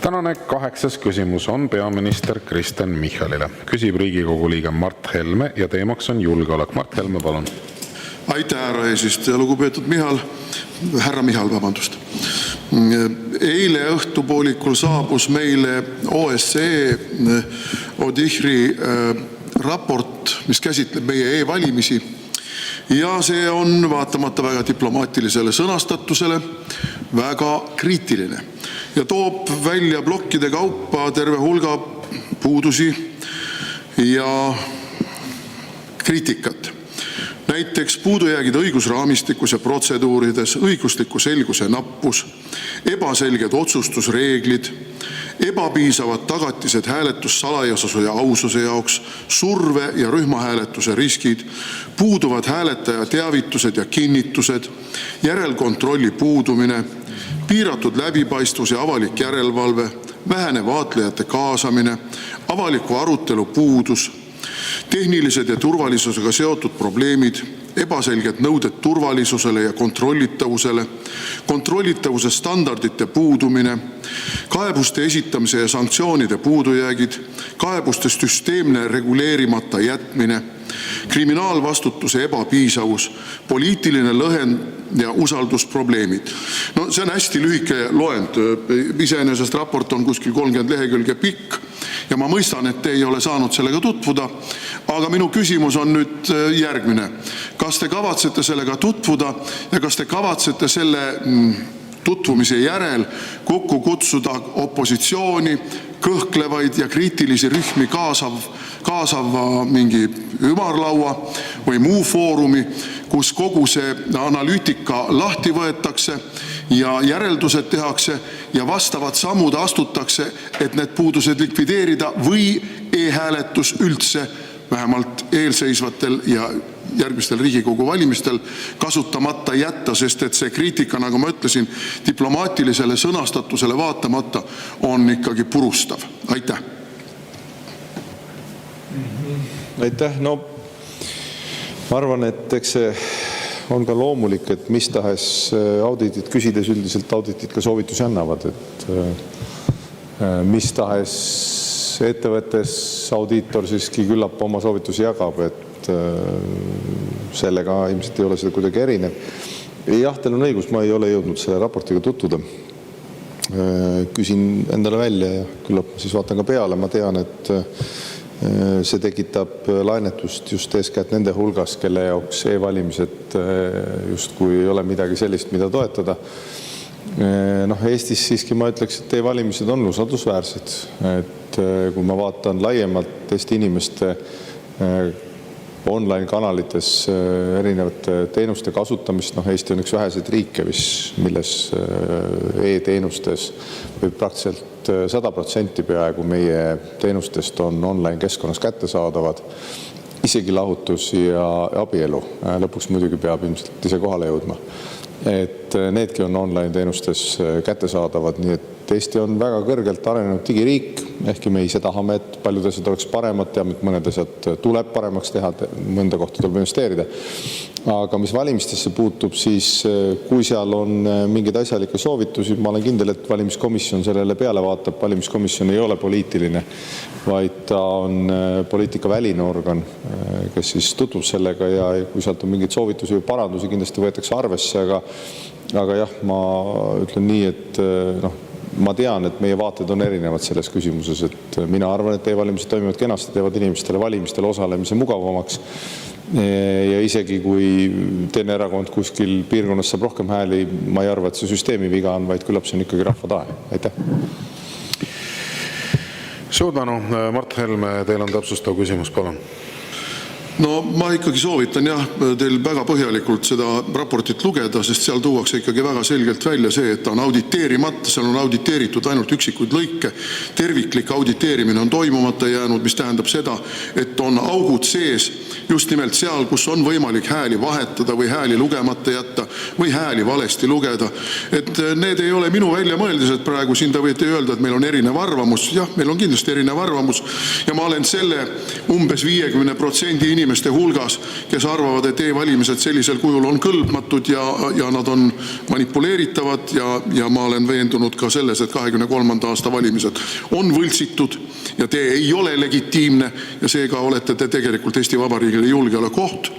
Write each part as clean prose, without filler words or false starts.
Tänane 8. küsimus on peaminister Kristen Michalile. Küsib Riigikogu liige Mart Helme ja teemaks on julgeolek. Mart Helme, palun. Aitäh, härra eesistuja, lugupeetud härra Michal, vabandust. Eile õhtupoolikul saabus meile OSCE ODIHR-i raport, mis käsitleb meie e-valimisi. Ja see on vaatamata väga diplomaatilisele sõnastatusele väga kriitiline ja toob välja plokkide kaupa terve hulga puudusi ja kriitikat. Näiteks puudujäägid õigusraamistikus ja protseduurides, õigusliku selguse nappus, ebaselged otsustusreeglid, ebapiisavad tagatised hääletussalajasuse ja aususe jaoks, surve ja rühmahääletuse riskid, puuduvad hääletaja teavitused ja kinnitused, järelkontrolli puudumine, piiratud läbipaistvus ja avalik järelevalve, vähene vaatlejate kaasamine, avaliku arutelu puudus, tehnilised ja turvalisusega seotud probleemid, ebaselged nõuded turvalisusele ja kontrollitavusele, kontrollitavuse standardite puudumine, kaebuste esitamise ja sanktsioonide puudujäägid, kaebuste süsteemne reguleerimata jätmine, kriminaalvastutuse ebapiisavus, poliitiline lõhen ja usaldusprobleemid. No see on hästi lühike loend. Iseenesest raport on kuskil 30 lehekülge pikk ja ma mõistan, et te ei ole saanud sellega tutvuda. Aga minu küsimus on nüüd järgmine. Kas te kavatsete sellega tutvuda ja kas te kavatsete selle tutvumise järel kokku kutsuda opositsiooni, kõhklevaid ja kriitilisi rühmi kaasava mingi ümarlaua või muu foorumi, kus kogu see analüütika lahti võetakse ja järeldused tehakse ja vastavad sammud astutakse, et need puudused likvideerida või e-hääletus üldse vähemalt eelseisvatel ja järgmistel Riigikogu valimistel kasutamata jätta, sest et see kriitika, nagu ma ütlesin, diplomaatilisele sõnastatusele vaatamata on ikkagi purustav. Aitäh. Aitäh. No ma arvan, et eks see on ka loomulik, et mis tahes auditit küsides üldiselt auditit ka soovitusi annavad, et mis tahes ettevõttes audiitor siiski küllap oma soovitusi jagab, et sellega ilmselt ei ole seda kuidagi erinev. Jah, teil on õigus, ma ei ole jõudnud selle raportiga tutvuda. Küsin endale välja ja küllap siis vaatan ka peale. Ma tean, et see tekitab lainetust just eeskätt nende hulgas, kelle jaoks e-valimised justkui ei ole midagi sellist, mida toetada. Eestis siiski ma ütleks, et e-valimised on usaldusväärsed. Et kui ma vaatan laiemalt Eesti inimeste online-kanalites erinevate teenuste kasutamist, Eesti on üks väheseid riike, milles e-teenustes või praktiliselt 100% peaaegu meie teenustest on online-keskkonnas kättesaadavad, isegi lahutus ja abielu. Lõpuks muidugi peab ilmselt ise kohale jõudma. Et needki on online-teenustes kättesaadavad, nii et Eesti on väga kõrgelt arenenud digiriik, ehkki me ise tahame, et paljud asjad oleks paremad, teame, et mõned asjad tuleb paremaks teha, mõnda kohta tuleb investeerida. Aga mis valimistesse puutub, siis kui seal on mingeid asjalikke soovitusi, ma olen kindel, et valimiskomisjon sellele peale vaatab. Valimiskomisjon ei ole poliitiline, vaid ta on poliitikaväline organ, kes siis tutvub sellega ja kui sealt on mingeid soovitusi või parandusi, kindlasti võetakse arvesse, aga jah, ma ütlen nii, et ma tean, et meie vaated on erinevad selles küsimuses, et mina arvan, et e-valimised toimivad kenasti, teevad inimestele valimistel osalemise mugavamaks. Ja isegi kui teine erakond kuskil piirkonnas saab rohkem hääli, ma ei arva, et see süsteemi viga on, vaid küllap see on ikkagi rahva tahe. Aitäh. Suur tänu, Mart Helme, teil on täpsustav küsimus, palun. No ma ikkagi soovitan teil väga põhjalikult seda raportit lugeda, sest seal tuuakse ikkagi väga selgelt välja see, et ta on auditeerimata, seal on auditeeritud ainult üksikuid lõike, terviklik auditeerimine on toimumata jäänud, mis tähendab seda, et on augud sees just nimelt seal, kus on võimalik hääli vahetada või hääli lugemata jätta või hääli valesti lugeda. Et need ei ole minu väljamõeldised praegu, siin te võite öelda, et meil on erinev arvamus. Jah, meil on kindlasti erinev arvamus ja ma olen selle umbes 50% inimeste hulgas, kes arvavad, et e-valimised sellisel kujul on kõlbmatud ja nad on manipuleeritavad ja ma olen veendunud ka selles, et 23. aasta valimised on võltsitud ja te ei ole legitiimne ja seega olete te tegelikult Eesti Vabariigile julgeolekuoht.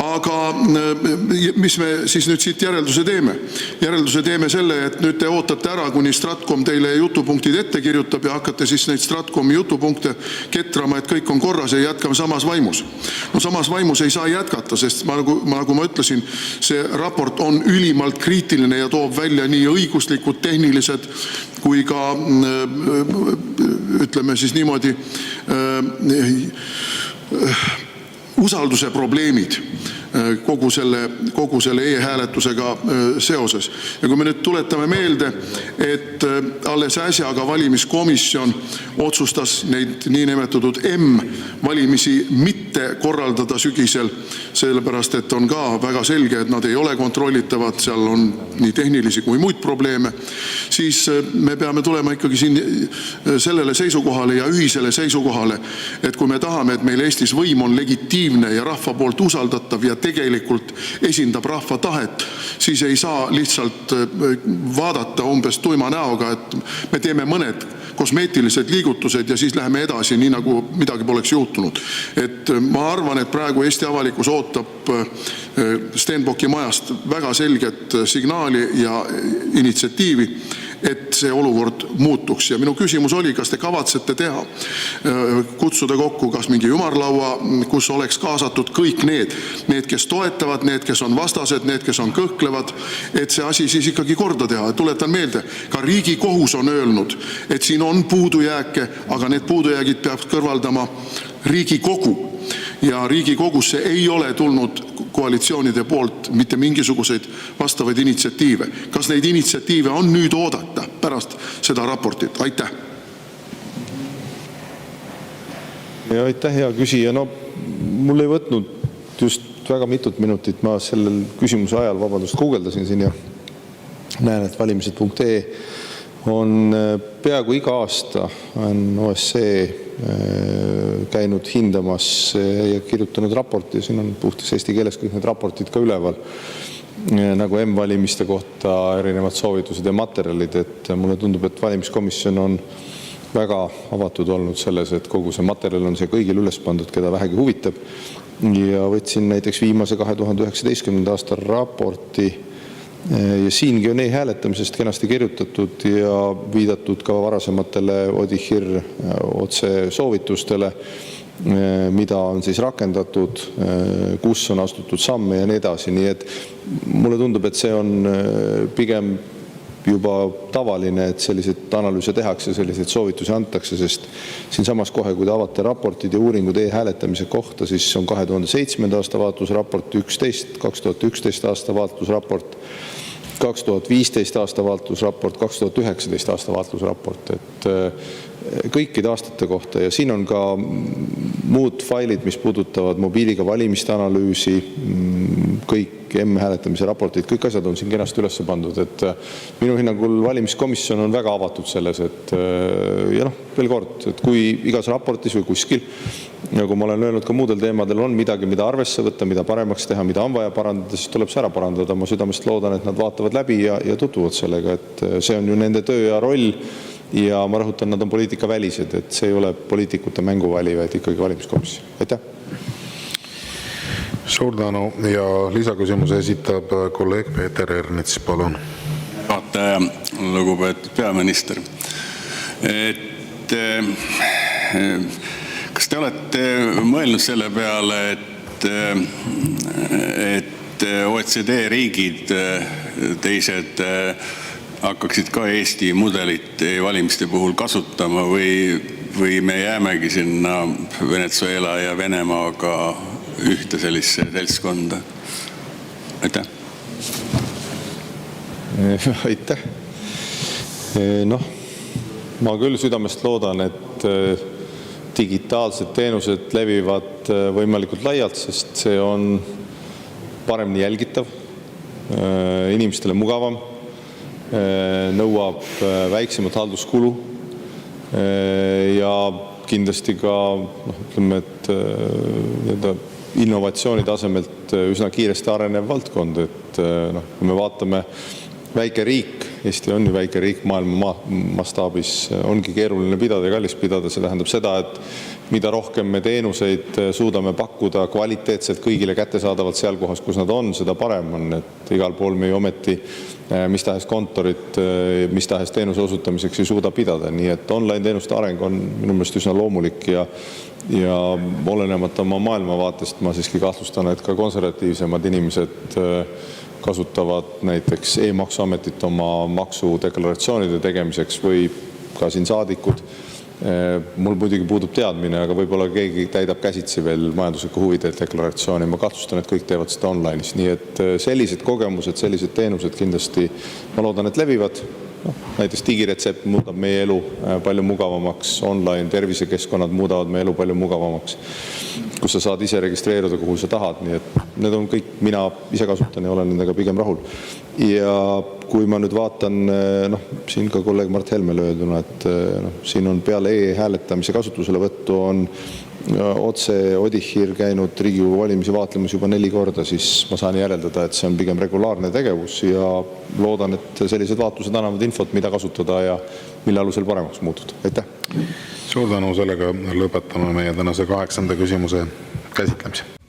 Aga mis me siis nüüd siit järelduse teeme? Järelduse teeme selle, et nüüd te ootate ära, kuni Stratcom teile jutupunktid ette kirjutab ja hakkate siis neid Stratcomi jutupunkte ketrama, et kõik on korras ja jätkame samas vaimus. No samas vaimus ei saa jätkata, sest nagu ma ütlesin, see raport on ülimalt kriitiline ja toob välja nii õiguslikud, tehnilised kui ka ütleme siis niimoodi usalduse probleemid kogu selle e-hääletusega seoses. Ja kui me nüüd tuletame meelde, et alles äsjaga valimiskomisjon otsustas neid niinimetatud M-valimisi mitte korraldada sügisel, sellepärast et on ka väga selge, et nad ei ole kontrollitavad, seal on nii tehnilisi kui muid probleeme, siis me peame tulema ikkagi siin sellele seisukohale ja ühisele seisukohale, et kui me tahame, et meil Eestis võim on legitiimne ja rahva poolt usaldatav ja tegelikult esindab rahva tahet, siis ei saa lihtsalt vaadata umbes tuima näoga, et me teeme mõned kosmeetilised liigutused ja siis läheme edasi, nii nagu midagi poleks juhtunud. Et ma arvan, et praegu Eesti avalikkus ootab Stenbocki majast väga selget signaali ja initsiatiivi, et see olukord muutuks. Ja minu küsimus oli, kas te kavatsete teha, kutsuda kokku kas mingi ümarlaua, kus oleks kaasatud kõik need, kes toetavad, need, kes on vastased, need, kes on kõhklevad, et see asi siis ikkagi korda teha. Tuletan meelde, ka Riigikohus on öelnud, et siin on puudujääke, aga need puudujäägid peab kõrvaldama Riigikogu. Ja Riigikogusse ei ole tulnud koalitsioonide poolt mitte mingisuguseid vastavaid initsiatiive. Kas neid initsiatiive on nüüd oodata pärast seda raportit? Aitäh! Ja aitäh, hea küsija. No, mul ei võtnud just väga mitut minutit. Ma sellel küsimuse ajal, vabandust, guugeldasin siin ja näen, et valimised.ee on peaaegu iga aasta on OSCE käinud hindamas ja kirjutanud raporti, siin on puhtas eesti keeles kõik need raportid ka üleval, nagu M-valimiste kohta erinevad soovitused ja materjalid, et mulle tundub, et valimiskomisjon on väga avatud olnud selles, et kogu see materjal on see kõigil üles pandud, keda vähegi huvitab. Ja võtsin näiteks viimase 2019. aasta raporti ja siingi on e-hääletamisest kenasti kirjutatud ja viidatud ka varasematele ODIHR otse soovitustele, mida on siis rakendatud, kus on astutud samme ja nii edasi. Nii et mulle tundub, et see on pigem juba tavaline, et sellised analüüse tehakse, selliseid soovitusi antakse, sest siin samas kohe, kui te avate raportid ja uuringud e-hääletamise kohta, siis on 2007. aasta vaatlusraport, 2011. aasta vaatlusraport, 2015. aasta vaatlusraport, 2019. aasta vaatlusraport, et kõikide aastate kohta. Ja siin on ka muud failid, mis puudutavad mobiiliga valimiste analüüsi, kõik M-hääletamise raportid, kõik asjad on siin kenasti üles pandud, et minu hinnangul valimiskomisjon on väga avatud selles, et ja noh, veel kord, et kui igas raportis või kuskil, nagu ma olen öelnud ka muudel teemadel, on midagi, mida arvesse võtta, mida paremaks teha, mida on vaja parandada, siis tuleb see ära parandada. Ma südamest loodan, et nad vaatavad läbi ja tutvuvad sellega, et see on ju nende töö ja roll ja ma rõhutan, nad on poliitikavälised, et see ei ole poliitikute mänguvali, vaid ikkagi valimiskomisjon. Aitäh! Suur tänu ja lisaküsimuse esitab kolleeg Peeter Ernits, palun. Juhataja, lugupeetud peaminister. Kas te olete mõelnud selle peale, et OECD riigid, teised hakkaksid ka Eesti mudelit valimiste puhul kasutama või me jäämegi sinna Venezuela ja Venemaaga ühte sellisse seltskonda? Aitäh. Aitäh. Noh, ma küll südamest loodan, et digitaalsed teenused levivad võimalikult laialt, sest see on paremini jälgitav, inimestele mugavam, nõuab väiksemat halduskulu ja kindlasti ka ütleme, et nii-öelda innovatsiooni tasemelt üsna kiiresti arenev valdkond, et kui me vaatame väike riik, Eesti on ju väike riik maailma mastaabis, ongi keeruline pidada ja kallis pidada. See tähendab seda, et mida rohkem me teenuseid suudame pakkuda kvaliteetselt kõigile kättesaadavalt seal kohas, kus nad on, seda parem on, et igal pool me ju ometi mis tahes kontorit, mis tahes teenuse osutamiseks ei suuda pidada. Nii et online teenuste areng on minu meelest üsna loomulik ja olenemata oma maailmavaatest ma siiski kahtlustan, et ka konservatiivsemad inimesed kasutavad näiteks e-maksuametit oma maksudeklaratsioonide tegemiseks või ka siin saadikud. Mul muidugi puudub teadmine, aga võib-olla keegi täidab käsitsi veel majandusliku huvide deklaratsiooni. Ma kahtlustan, et kõik teevad seda online'is. Nii et sellised kogemused, sellised teenused kindlasti, ma loodan, et levivad. Näiteks digiretsept muudab meie elu palju mugavamaks, online tervisekeskkonnad muudavad meie elu palju mugavamaks, kus sa saad ise registreeruda, kuhu sa tahad. Nii et need on kõik, mina ise kasutan ja olen nendega pigem rahul. Ja kui ma nüüd vaatan, siin ka kolleeg Mart Helmele öelduna, et siin on peale e-hääletamise kasutuselevõttu on otse Odihir käinud Riigikogu valimisi vaatlemas juba 4 korda, siis ma saan järeldada, et see on pigem regulaarne tegevus ja loodan, et sellised vaatlused annavad infot, mida kasutada ja mille alusel paremaks muutuda. Aitäh! Suur tänu, sellega lõpetame meie tänase 8. küsimuse käsitlemise.